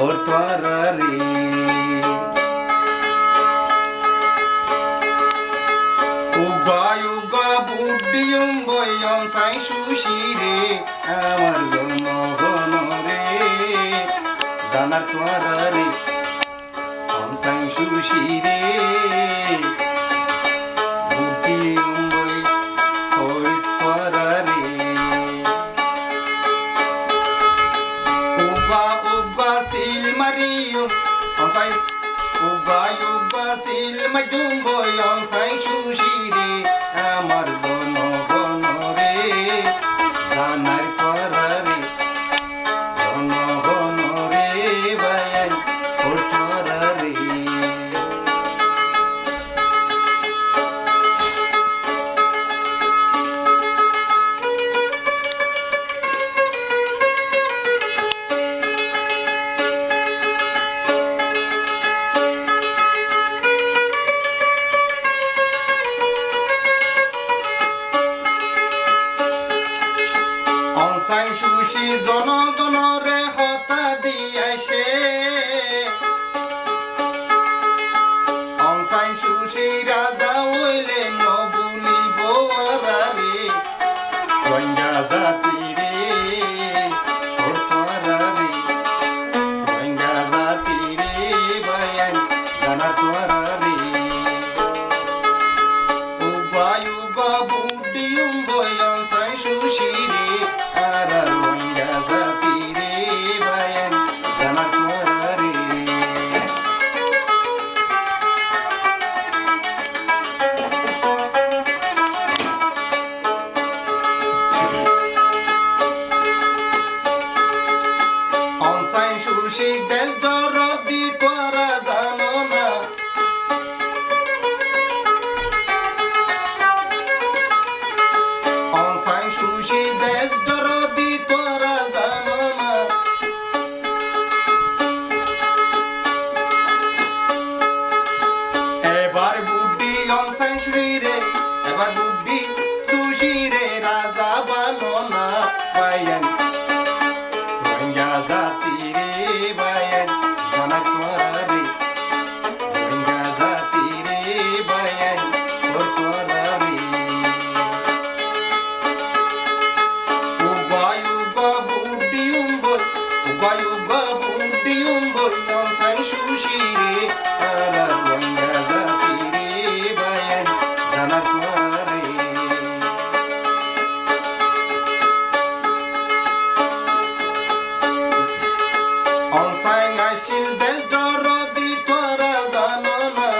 ওর তোরা রে উগা বুডিয়ম বয়ং সাই সুশি রে আমার জনগণ রে জানার তোরা রে অং সাই সুশি রে বুডিয়ম বয় ওর তোরা রে uga sil mariyo ang say uga sil majumbo yang say sushire amar gono gono re zanar parare gono gono re bayan portarare সাই সুশি জনগণ রে হতা দিয়াছে অং সাই সুশি রাজা হইলে নবুলি বওয়ারে রোহিঙ্গা জাতি রে তোরা রে রোহিঙ্গা জাতি রে বায়ান জানার তোরা রে উগা বুডিয়ম বয়ং সাই সুশি রে সুশি দেশ দরদি তোরা জানো না অংসাই সুশি দেশ দরদি তোরা জানো না এবার বুদ্ধি অংসাই সুশি রে এবার বুদ্ধি সুশি রে রাজা বানো না বায়ান রোহিঙ্গা জাতি রে bayan zanar tuara re rohingya jati re bayan or tuara re uga buddiyum bol non sai sushi re ara rohingya jati re bayan zanar tuara re অং সাই আইছিল দেশ দরদি তোরা জানো না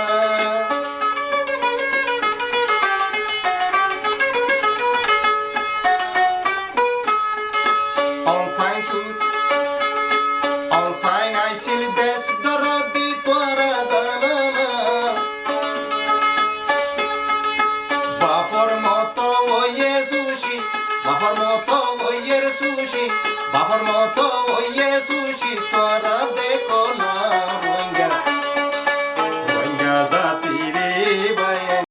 অং সাই আইছিল দেশ দরদি তোরা জানো না বাফর মতো ওয়ে সুশি বাফর মতো ওয়ের সুশি বাফর মতো ওয়ে সুশি তোরা